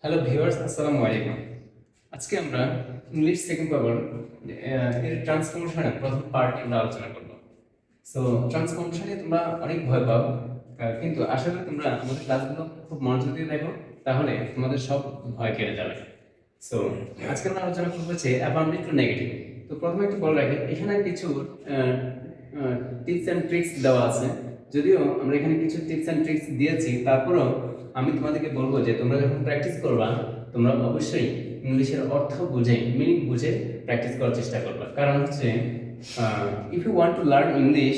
Hello viewers, আসসালামু আলাইকুম। আজকে আমরা ইংলিশ সেকেন্ড পেপার এর ট্রান্সফরমেশনের প্রথম পার্ট আমরা আলোচনা করব। সো ট্রান্সফরমেশনে তোমরা অনেক ভয় পাও, কিন্তু আশা করি তোমরা আমাদের ক্লাসগুলো খুব মনোযোগ দিয়ে দেখো, তাহলে তোমাদের সব ভয় কেটে যাবে। সো আজকে আমরা আলোচনা করবো যে অ্যাফার্মেটিভ টু নেগেটিভ। তো প্রথমে একটু বলে রাখি, এখানে কিছু টিপস অ্যান্ড ট্রিক্স দেওয়া আছে। যদিও আমরা এখানে কিছু টিপস অ্যান্ড ট্রিক্স দিয়েছি, তারপরেও আমি তোমাদেরকে বলবো যে তোমরা যখন প্র্যাকটিস করবা, তোমরা অবশ্যই ইংলিশের অর্থ বুঝে, মিনিং বুঝে প্র্যাকটিস করার চেষ্টা করবা। কারণ হচ্ছে if you want to learn English,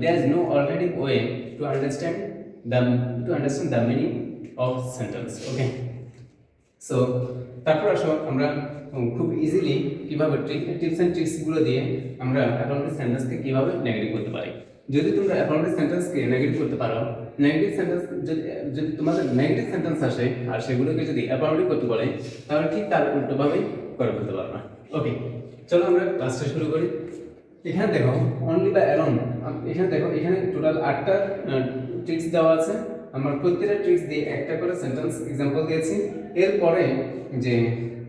there is no alternative way to understand the meaning of sentence. Okay, so তারপর আসো আমরা খুব ইজিলি কীভাবে টিপস অ্যান্ড ট্রিক্সগুলো দিয়ে আমরা অ্যাফার্মেটিভ সেন্টেন্সকে কীভাবে নেগেটিভ করতে পারি। যদি তোমরা অ্যাফার্মেটিভ সেন্টেন্সকে নেগেটিভ করতে পারো, নেগেটিভ সেন্টেন্স যদি যদি তোমাদের নেগেটিভ সেন্টেন্স আসে আর সেগুলোকে যদি অ্যাফার্মেটিভ করতে বলে, তাহলে ঠিক তার উল্টোভাবেই করে ফেলতে পারবে। ওকে, চলো আমরা ক্লাসটা শুরু করি। এখানে দেখো অনলি বা অ্যালোন, এখানে দেখো এখানে টোটাল 8টা ট্রিক্স দেওয়া আছে। আমরা প্রত্যেকটা ট্রিক্স দিয়ে একটা করে সেন্টেন্স এক্সাম্পল দিয়েছি। এরপরে যে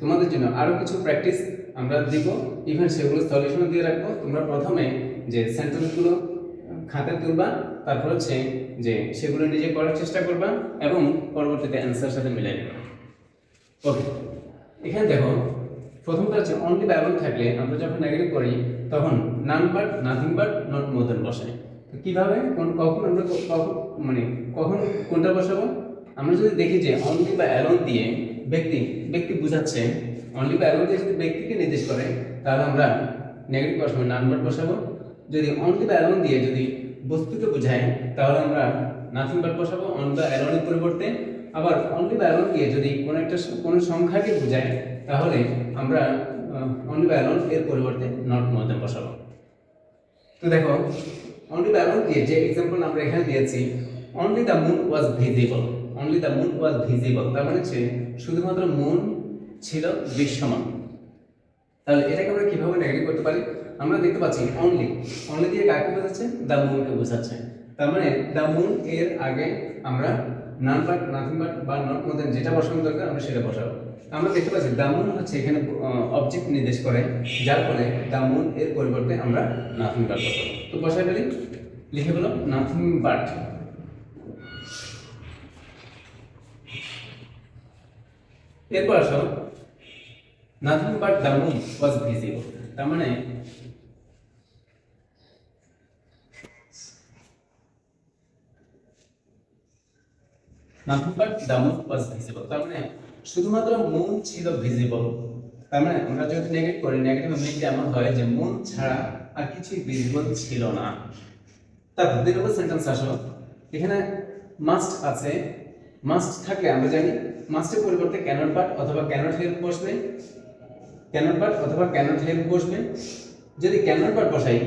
তোমাদের জন্য আরও কিছু প্র্যাকটিস আমরা দিব, ইভেন সেগুলো সলিউশন দিয়ে রাখবো। তোমরা প্রথমে যে সেন্টেন্সগুলো খাতায় তুলবা, তারপর হচ্ছে যে সেগুলো নিজে করার চেষ্টা করবা এবং পরবর্তীতে অ্যান্সার সাথে মিলাই নেবা। ওকে, এখানে দেখো প্রথমটা হচ্ছে অনলি বা অ্যালোন থাকলে আমরা যখন নেগেটিভ করি তখন none but, nothing but, not more than বসাই। তো কীভাবে কখন আমরা কখন কোনটা বসাবো? আমরা যদি দেখি যে অনলি বা অ্যালোন দিয়ে ব্যক্তি বোঝাচ্ছে, অনলি বা অ্যালোন দিয়ে যদি ব্যক্তিকে নির্দেশ করে, তাহলে আমরা নেগেটিভ বসাবো, নান বাট বসাবো। যদি অনলি বা অ্যালোন দিয়ে যদি বস্তুকে বোঝায়, তাহলে আমরা নাথিং বাট বসাবো অন বা অ্যালোনের পরিবর্তে। আবার অনলি বা অ্যালোন দিয়ে যদি কোনো সংখ্যাকে বোঝায়, তাহলে আমরা অনলি বা অ্যালোন এর পরিবর্তে নট মোর দ্যান বসাবো। তো দেখো অনলি বা অ্যালোন দিয়ে যে এক্সাম্পল আমরা এখানে দিয়েছি, only the moon was visible, only the moon was visible, তার মানে হচ্ছে শুধুমাত্র মুন ছিল দৃশ্যমান। তাহলে এটাকে আমরা কিভাবে নেগেটিভ করতে পারি? আমরা দেখতে পাচ্ছি অনলি দিয়ে কাকে বোঝাচ্ছে? দ্য মুনকে বোঝাচ্ছে। তার মানে দ্য মুন এর আগে আমরা নান বাট, নাথিং বাট বা নট মোর দ্যান যেটা বসানো দরকার আমরা সেটা বসাবো। আমরা দেখতে পাচ্ছি দ্য মুন হচ্ছে এখানে অবজেক্ট নির্দেশ করে, যার ফলে দ্য মুন এর পরিবর্তে আমরা নাথিং বাট বসাবো। তো বসাই ফেলি, লিখে বলো নাথিং বাট। এরপর আসো nothing but the moon was visible, তার মানে nothing but the moon was visible, তার মানে শুধুমাত্র মুন ছিল ভিজিবল। তার মানে আমরা যদি নেগেটিভ করি, নেগেটিভ মিনিংটা এমন হয় যে মুন ছাড়া আর কিছুই ভিজিবল ছিল না। তারপর দুই নম্বর সেন্টেন্স আসো, এখানে মাস্ট আছে। মাস্ট থাকলে আমরা জানি মাস্টের পরিবর্তে ক্যানট বাট অথবা ক্যানট হেল্প বসবে, ক্যানট বাট অথবা ক্যানট হেল্প বসবে। যদি ক্যানট বাট বসাই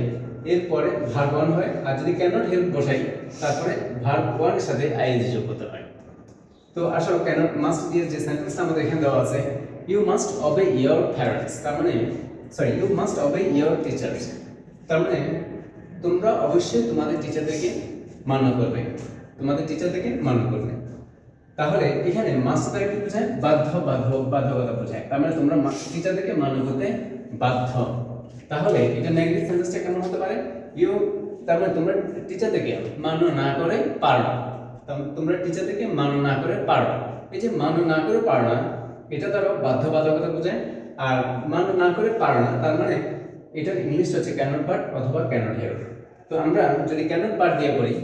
এরপরে ভার্ব ওয়ান হয়, আর যদি ক্যানট হেল্প বসাই তারপরে ভার্ব ওয়ান এর সাথে আইএনজি যোগ করতে হয়। তো আসলে ক্যানট মাস্ট দিয়ে যে সেন্টেন্সটা আমাদের এখানে দেওয়া আছে, you must obey your parents, তার মানে you must obey your teachers, তার মানে তোমরা অবশ্যই তোমাদের টিচারদেরকে মান্য করবে, তোমাদের টিচারদেরকে মান্য করবে। তাহলে এখানে মাস্ট দ্বারা কি বোঝায়? বাধ্যকতা বোঝায়। তার মানে তোমরা টিচারদেরকে মান্য করতে বাধ্য। তাহলে এটা নেগেটিভ সেন্টেন্সটা কেমন হতে পারে? ইউ, তার মানে তোমরা টিচারদেরকে মান্য না করে পারো, তোমরা টিচারদেরকে মান্য না করে পারো। এই যে মান্য না করে পারো না, এটা তারা বাধ্যবাধকতা বোঝায়। আর মান্য না করে পারো না, তার মানে এটার ইংলিশ হচ্ছে ক্যানট বাট অথবা ক্যানট হেল্প। তো আমরা যদি ক্যানট বাট দিয়ে করি,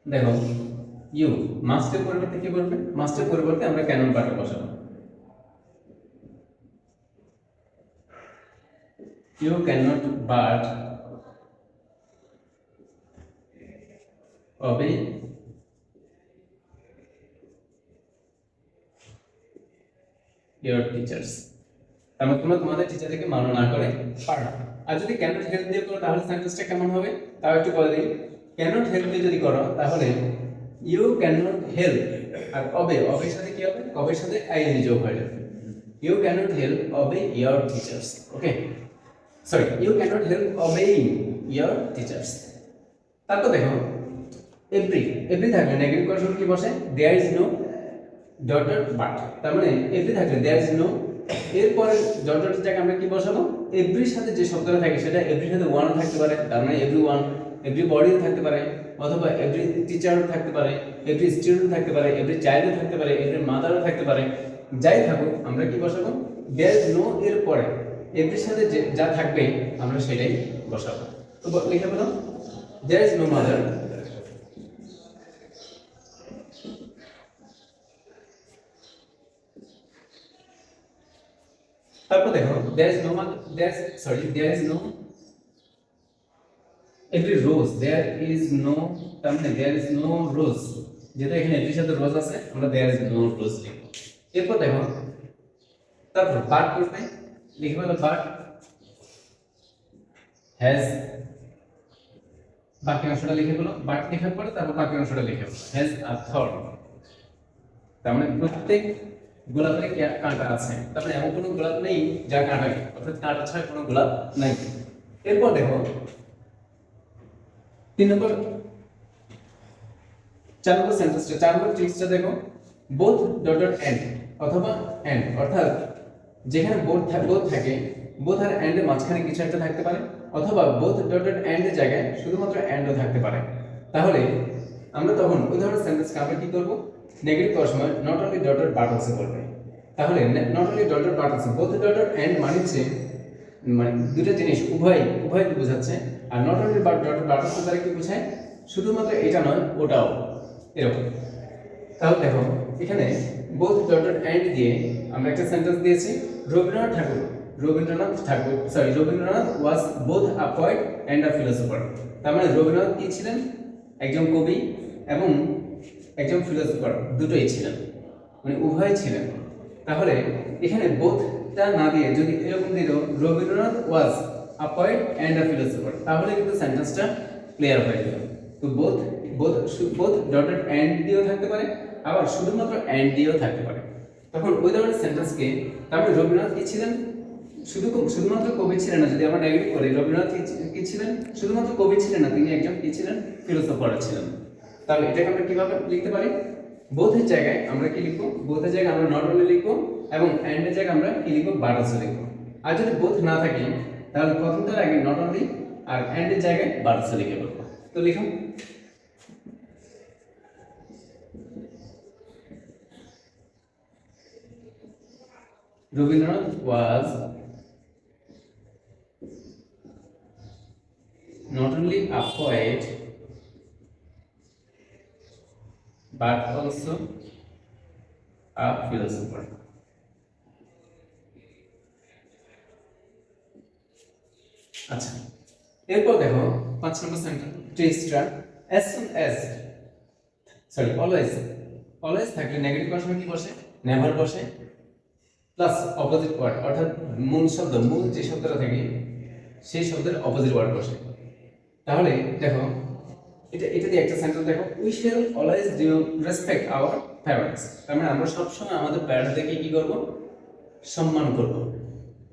দেখো ইউ মাস্টের পরিবর্তে কি করবে? মাস্টের পরিবর্তে আমরা ক্যানট বাট বসাবো। You cannot but obey your teachers, তাহলে তোমরা তোমাদের টিচারদেরকে মান্য না করে পারো না। আর যদি ক্যানট হেল্প দিয়ে করো তাহলে সেন্টেন্সটা কেমন হবে তাও একটু বলে দিই। ক্যানট হেল্প দিয়ে যদি করো তাহলে ইউ ক্যানট হেল্প, আর অবের সাথে কি হবে? অবের সাথে আইএনজি যোগ হয়ে যাবে। You can't help obey your teachers. Okay, you can't help obeying your teachers. তারপর দেখো এভরি থাকলে নেগেটিভ করার সময় কি বসে? There is no dotted but, তার মানে এভরি থাকলে দেয়ার ইজ নো, এরপরে ডটেড জায়গায় আমরা কি বসাবো, এভরির সাথে যে শব্দটা থাকে সেটা এভরির সাথে ওয়ান থাকতে পারে, তার মানে এভরি ওয়ান, এভরি বডি থাকতে পারে, অথবা এভরি টিচার থাকতে পারে, এভরি স্টুডেন্ট থাকতে পারে, এভরি চাইল্ড থাকতে পারে, এভরি মাদারও থাকতে পারে। যাই থাকুক আমরা কি বসাবো, দেয়ার ইজ নো এর পরে এভরির সাথে যে যা থাকবে আমরা সেটাই বসাবো। তো লিখে পেলাম দেয়ার ইজ নো মাদার, তারপর দেখো there is no there is no every rose, there is no, তার মানে there is no rose, যেটা এখানে এর সাথে রোজ আছে আমরা there is no rose লিখব। এরপর দেখো তারপর বাট করবে, লিখবে হলো বাট has, বাকি অংশটা লিখে বলো, বাট লেখার পরে তারপর বাকি অংশটা লিখে বলো has a thorn, তার মানে প্রত্যেক গোলাপে কাঁটা আছে, তারপরে এমন কোনো গোলাপ নেই যার কাঁটা নেই, অর্থাৎ কাঁটা ছাড়া কোনো গোলাপ নাই। এরপর দেখো 4 নম্বর সেন্টেন্সটা, 4 নম্বর ট্রিক্সটা দেখো, বোথ ডটেড এন্ড অথবা এন্ড, অর্থাৎ যেখানে বোথ থাকে, বোথ আর এন্ড এর মাঝখানে কিছু একটা থাকতে পারে, অথবা বোথ ডটেড এন্ড এর জায়গায় শুধুমাত্র এন্ডও থাকতে পারে। তাহলে আমরা তখন ওই ধরনের সেন্টেন্সকে আমরা কি করব, নেগেটিভ করার সময় not only dotted but also করবে। তাহলে not only dotted but also, both dotted and মানে দুটো জিনিস উভয় বোঝাচ্ছে, আর not only but dotted but also দ্বারা কি বোঝায়, শুধুমাত্র এটা নয় ওটাও, এরকম। তাহলে দেখো এখানে বোথ ডটেড এন্ড দিয়ে আমরা একটা সেন্টেন্স দিয়েছি, Rabindranath was both a poet and a philosopher, তার মানে রবীন্দ্রনাথ কি ছিলেন, একজন কবি এবং একজন ফিলোসোফার, দুটোই ছিলেন, মানে উভয় ছিলেন। তাহলে এখানে বোথটা না দিয়ে যদি এরকম দিল Rabindranath was a poet and a philosopher, তাহলে কিন্তু সেন্টেন্সটা ক্লিয়ার হয়ে গেল। তো বোথ ডটেড এন্ড দিয়েও থাকতে পারে, আবার শুধুমাত্র এন্ড দিয়েও থাকতে পারে। তখন ওই ধরনের সেন্টেন্সকে, তারপরে রবীন্দ্রনাথ কি ছিলেন, শুধুমাত্র কবি ছিলেন না, যদি আমরা নেগেটিভ করি রবীন্দ্রনাথ কি ছিলেন, শুধুমাত্র কবি ছিলেন না, তিনি একজন কি ছিলেন, ফিলোসোফার ছিলেন। তাহলে এটাকে আমরা কিভাবে লিখতে পারি, বোথের জায়গায় আমরা কি লিখবো, বোথের জায়গায় আমরা নট অনলি লিখবো, এবং এন্ড এর জায়গায় আমরা কি লিখবো, বাট অলসো লিখবো। আর যদি বোথ না থাকে তাহলে প্রথমটার আগে নট অনলি আর এন্ড এর জায়গায় বাট অলসো লিখে বলবো। তো লিখুন, রবীন্দ্রনাথ ওয়াজ not only a poet but also a philosopher. আচ্ছা, এরপর দেখো 5 নম্বর সেন্টেন্স ট্রিক্সটা, as soon as always থাকলে নেগেটিভ করার সময় কি বসে, নেভার বসে, প্লাস অপোজিট ওয়ার্ড, অর্থাৎ মূল যে শব্দটা থাকে সেই শব্দের অপোজিট ওয়ার্ড বসে। তাহলে দেখো এটা দিয়ে একটা সেন্টেন্স দেখো, we shall always do respect our parents, তার মানে আমরা সবসময় আমাদের প্যারেন্টসদেরকে কি করব, সম্মান করব।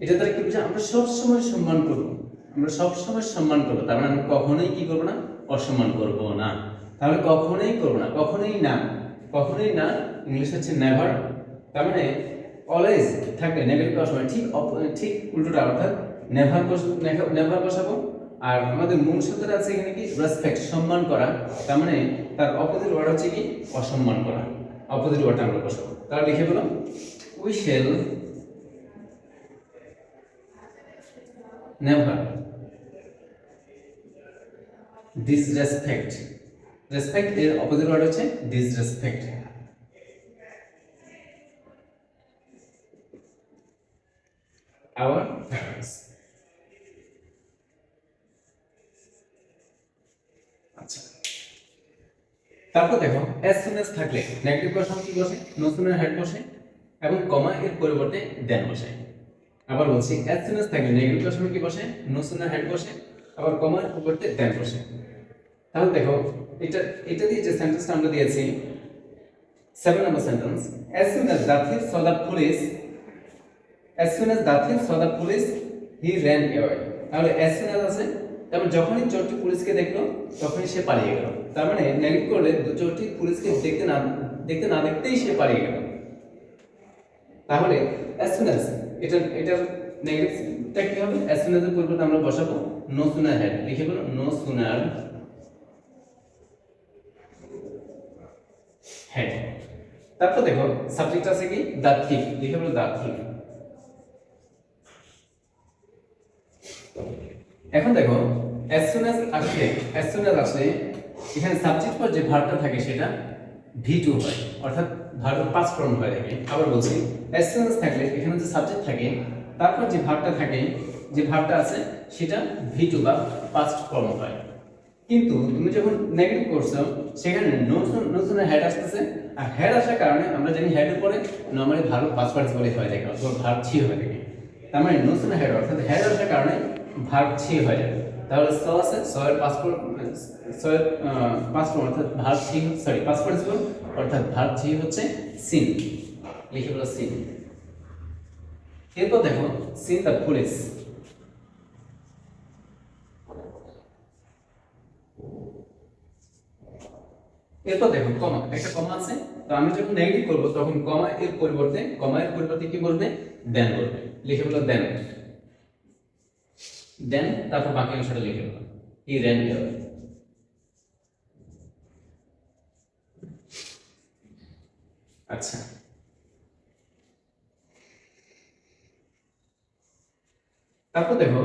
এটা দ্বারা কি বুঝায়, আমরা সবসময় সম্মান করব, তার মানে আমরা কখনোই কি করব না, অসম্মান করব না। তাহলে কখনোই করব না, কখনোই না ইংলিশ হচ্ছে নেভার, তার মানে অলওয়েজ থাকলে নেগেটিভ করার সময় ঠিক উল্টোটা, অর্থাৎ নেভার বসাবো। আর আমাদের মূল শব্দটা আছে এখানে কি, রেসপেক্ট, সম্মান করা, তার মানে তার অপোজিট ওয়ার্ড হচ্ছে কি, অসম্মান করা, অপোজিট ওয়ার্ডটা আমরা বসাবো। তাহলে লিখে বললাম, we shall never disrespect, respect এর অপোজিট ওয়ার্ড হচ্ছে ডিসরেসপেক্ট, our parents. আচ্ছা, তারপর দেখো as soon as থাকলে নেগেটিভ করার সময় কি বসে, no sooner had বসে এবং কমা এর পরিবর্তে দেন বসে। আবার বলছি, as soon as থাকলে নেগেটিভ করার সময় কি বসে, no sooner had বসে, আবার কমা এর পরিবর্তে দেন বসে। তাহলে দেখো এটা দিয়ে যে সেন্টেন্সটা আমরা দিয়েছি 7 নম্বর sentence, as soon as the thief saw the police he ran away। তাহলে as soon as আছে, তারপর যখনই চোরটি পুলিশকে দেখলো তখনই সে পালিয়ে গেল। তার মানে নেগেটিভ করলে চোরটি পুলিশকে দেখতে না দেখতেই সে পালিয়ে গেল। তাহলে as soon as এটার নেগেটিভটা কি হবে? as soon as এর পরিবর্তে আমরা বসাবো no sooner had, লিখে বলো no sooner had। তারপর দেখো সাবজেক্ট আছে কি the thief, লিখে বলো the thief। এখন দেখো as soon as আসলে এখানে সাবজেক্ট পর যে ভার্বটা থাকে সেটা V2 হয়, অর্থাৎ ভার্ব পাস্ট ফর্ম হয়ে থাকে। আবার বলছি as soon as থাকলে এখানে যে সাবজেক্ট থাকে তারপর যে ভার্বটা থাকে, যে ভার্বটা আছে সেটা V2 বা পাস্ট ফর্ম হয়। কিন্তু তুমি যখন নেগেটিভ করছো সেখানে নো সুনার হেড আসতেছে, আর হেড আসার কারণে আমরা জানি হেড এর পরে নরমালি ভার্ব পাস্ট পার্টিসিপল হয়ে যায়, অথবা ভার্ব ছি হয়ে থাকে। তার মানে নো সুনার হেড অর্থাৎ হেড আসার কারণে ভার্ব ছি হয়ে যাবে। তাহলে স আছে, স এর পাস্ট ফর্ম অর্থাৎ ভার্ব ছি, সরি পাস্ট পার্টিসিপল অর্থাৎ ভার্ব ছি হচ্ছে সিন, লিখে বলো সিন। এরপর দেখো সিন দ্য পুলিশ। এরপর দেখো কমা, একটা কমা আছে, তো আমি যখন নেগেটিভ করব তখন কমা এর পরিবর্তে কি বলবে? দেন বলবে, লিখে বলো দেন। দেন তারপর বাকি অংশটা লিখে বলো হি র্যান অ্যাওয়ে। আচ্ছা, তারপর দেখো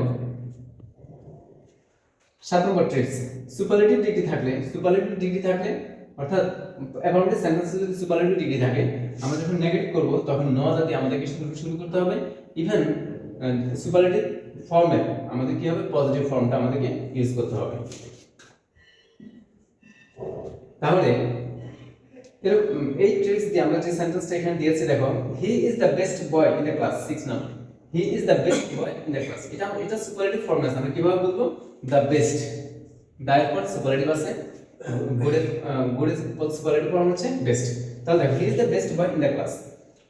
7 নম্বর ট্রিক্স, সুপারলেটিভ ডিগ্রি থাকলে অর্থাৎ অ্যাবাউট সেন্টেন্সে যদি সুপারলেটিভ ডিগ্রি থাকে, আমরা যখন নেগেটিভ করব তখন ন জাতি আমাদেরকে শুরু করতে হবে। ইভেন সুপারলেটিভ ফর্মে আমাদের কি হবে? পজিটিভ ফর্মটা আমাদেরকে ইউজ করতে হবে। তাহলে এই ট্রিক্স দিয়ে আমরা যে সেন্টেন্সটা এখানে দিয়েছি দেখো, he is the best boy in the class, 6 number, he is the best boy in the class. এটা সুপারলেটিভ ফর্ম আছে, আমরা কিভাবে বলবো? দ্য বেস্ট, দা এর পর সুপারলেটিভ আছে, গুডের সুপারলেটিভ ফর্ম হচ্ছে বেস্ট। তাহলে দেখো he is the best boy in the class,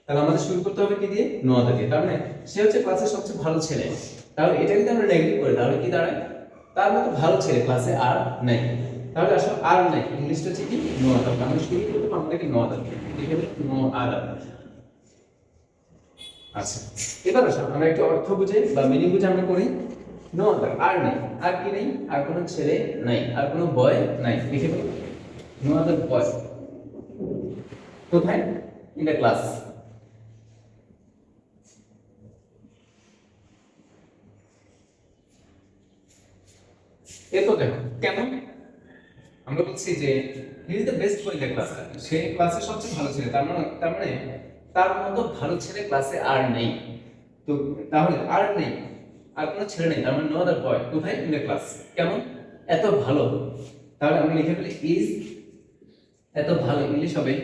তাহলে আমাদের শুরু করতে হবে কি দিয়ে? নো আদার দিয়ে। তার মানে সে হচ্ছে ক্লাসের সবচেয়ে ভালো ছেলে। তাহলে এটা যদি আমরা নেগেটিভ করি তাহলে কি দাঁড়ায়? তার মতো ভালো ছেলে ক্লাসে আর নাই। তাহলে আসলে আর নাই ইংলিশটা হচ্ছে কি? No other. আমরা শুরু করতে হবে আমাদেরকে নো আদার দিয়ে, লিখে দেব নো আদার। আচ্ছা, এবার আসো আমরা একটু অর্থ বুঝে বা মিনিং বুঝে আমরা করি। নো আদার, আর নেই, আর কি নেই? আর কোনো ছেলে নাই, আর কোনো বয় নাই, লিখে দেব নো আদার বয়। কোথায়? In the class. এরপর দেখো কেন আমরা বলছি যে he is the best boy in the class, সে ক্লাসে সবচেয়ে ভালো ছেলে। তার মানে তার মতো ভালো ছেলে ক্লাসে আর নেই। তো তাহলে আর নেই, আর কোনো ছেলে নেই, তার মানে নো আদার বয়। কোথায়? In the class. কেমন? এত ভালো। তাহলে আমরা লিখে ফেলি ইজ, এত ভালো ইংলিশ হবে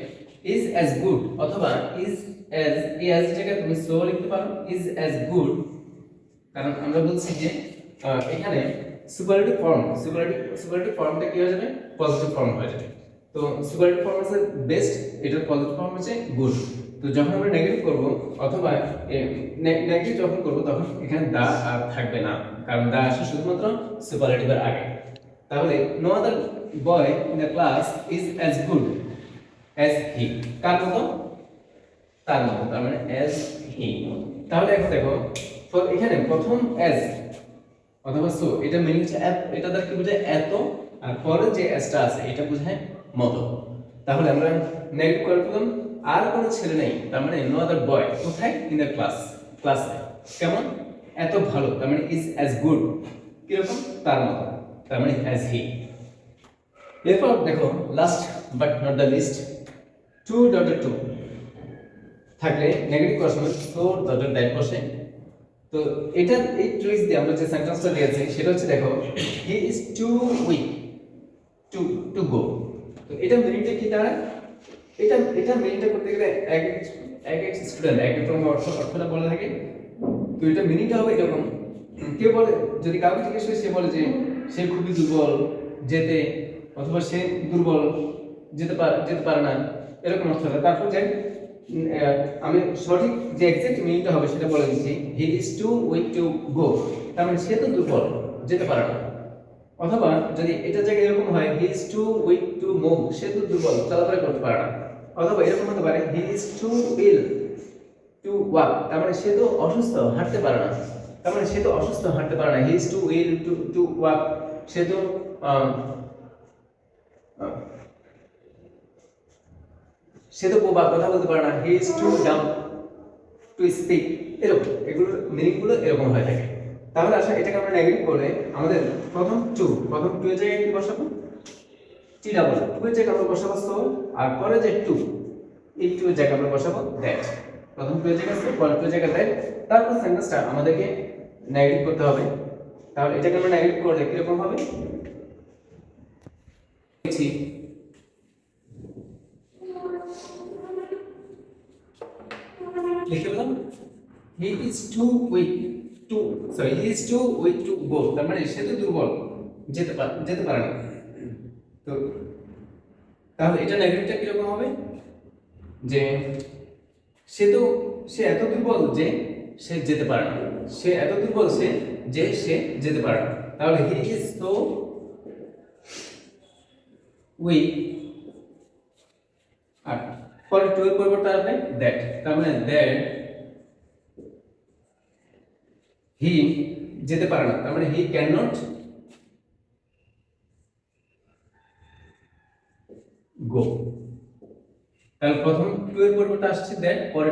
ইজ অ্যাজ গুড, অথবা ইজ অ্যাজ, এই অ্যাজ জায়গায় তুমি সো লিখতে পারো, ইজ অ্যাজ গুড। কারণ আমরা বলছি যে এখানে সুপারলেটিভ ফর্মটা কি হয়ে যাবে? পজিটিভ ফর্ম হয়ে যাবে। তো সুপারলেটিভ ফর্ম আছে বেস্ট, এটার পজিটিভ ফর্ম হচ্ছে গুড। তো যখন আমরা নেগেটিভ করব অথবা নেগেটিভ যখন করব তখন এখানে দা আর থাকবে না, কারণ দা আসে শুধুমাত্র সুপারলেটিভের আগে। তাহলে no other boy in the class is as good as he, কার মতো? তার মতো, তার মানে অ্যাজ হি। তাহলে এখন দেখো এখানে প্রথম অ্যাজ অথবা সো, এটা মিনিং হচ্ছে এটা দ্বারা কি বোঝায়? এত, আর পরে যে অ্যাজটা আছে এটা বোঝায় মতো। তাহলে আমরা নেগেটিভ করে ফেললাম আর কোনো ছেলে নেই, তার মানে নো আদার বয়। কোথায়? ইন দ্য ক্লাস, ক্লাসে। কেমন? এত ভালো, তার মানে ইজ অ্যাজ গুড, কিরকম? তার মতো, তার মানে অ্যাজ হি। এরপর দেখো last but not the least, too dotted too থাকলে নেগেটিভ করার সময় তো ডটেড দ্যাট বসে। তো এটা এই ট্রিক্স দিয়ে আমরা যে সেন্টেন্সটা দিয়েছি সেটা হচ্ছে দেখো he is too weak to go. তো এটা মিনিংটা কি দাঁড়ায়? এটা মিনিংটা করতে গেলে এক এক স্টুডেন্ট এক এক রকম অর্থটা বলা থাকে। তো এটা মিনিংটা হবে এরকম, কেউ বলে যদি কাউকে জিজ্ঞেস করে সে বলে যে সে খুবই দুর্বল যেতে, অথবা সে দুর্বল যেতে পারে না, এরকম অর্থ হবে। তারপর যে আমি সঠিক যে এক্সাক্ট মিনিংটা হবে সেটা বলে দিচ্ছি, he is too weak to go, তার মানে সে তো দুর্বল যেতে পারে না। অথবা যদি এটা জায়গায় এরকম হয় he is too weak to move, সে তো দুর্বল চলাফেরা করতে পারে না। অথবা এরকম হতে পারে he is too ill to walk, তার মানে সে তো অসুস্থ, হাঁটতে পারে না। তার মানে সে তো অসুস্থ, হাঁটতে পারে না। He is too ill to walk, সে তো আহ, আহ, সে তো বোবা, কথা বলতে পারে না। He is two Dam to speak. এরকম এগুলোর মিনিং গুলো এরকম হয়ে থাকে। তাহলে আসলে এটাকে আমরা নেগেটিভ করলে আমাদের প্রথম টু এর জায়গায় কি বসাবো? T double. টু এর জায়গায় আমরা বসাবো সো, আর পরে যে টু, এই টু এর জায়গায় আমরা বসাবো দ্যাট। প্রথম টু এর জায়গায় সো, পরে টু এর জায়গায় দ্যাট। তারপর সেন্টেন্সটা আমাদেরকে নেগেটিভ করতে হবে। তাহলে এটাকে আমরা নেগেটিভ করলে কিরকম হবে? লিখে বললাম he is too weak to, sorry he is too weak to go, তার মানে সে তো দুর্বল, যেতে পারে না। তো তাহলে এটা নেগেটিভটা কিরকম হবে? যে সে এত দুর্বল যে সে যেতে পারে না। সে এত দুর্বল যে সে যেতে পারে না। তাহলে হি ইজ সো উইক, আর পরে টু এর পরিবর্তে আসবে দ্যাট, তার মানে দ্যাট হি যেতে পারে না, তার মানে হি ক্যান নট গো। তাহলে প্রথম টু এর পরিবর্তে আসছে দ্যাট, পরে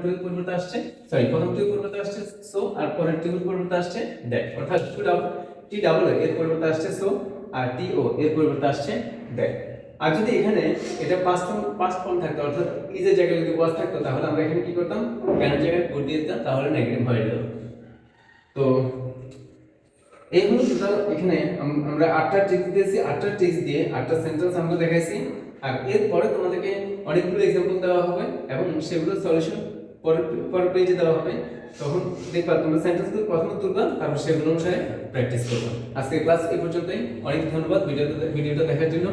টু এর পরিবর্তে আসছে, সরি প্রথম টু এর পরিবর্তে আসছে সো, আর পরে টু এর পরিবর্তে আসছে দ্যাট। অর্থাৎ টি ডাবল এর পরিবর্তে আসছে সো, আর টি ও এর পরিবর্তে আসছে দ্যাট। আর যদি এখানে এটা পাস্ট ফর্ম থাকতো, অর্থাৎ ইজ এর জায়গায় যদি ওয়াজ থাকতো, তাহলে আমরা এখানে কি করতাম? ক্যান এর জায়গায় কোড দিয়ে দিতাম, তাহলে নেগেটিভ হয়ে যেত। তো এই হলো টোটাল। এখানে আমরা 8টা ট্রিক্স দিয়েছি, 8টা ট্রিক্স দিয়ে 8টা সেন্টেন্স আমরা দেখাইছি। আর এরপরে তোমাদেরকে অনেকগুলো এক্সাম্পল দেওয়া হবে এবং সেগুলো সলিউশন পরের পেজে দেওয়া হবে। তখন দেখবা তোমরা সেন্টেন্সগুলো প্রথমে তুলবা, তারপর সেগুলো অনুসারে প্র্যাকটিস করবা। আজকের ক্লাস এই পর্যন্তই। অনেক ধন্যবাদ ভিডিওটা দেখার জন্য।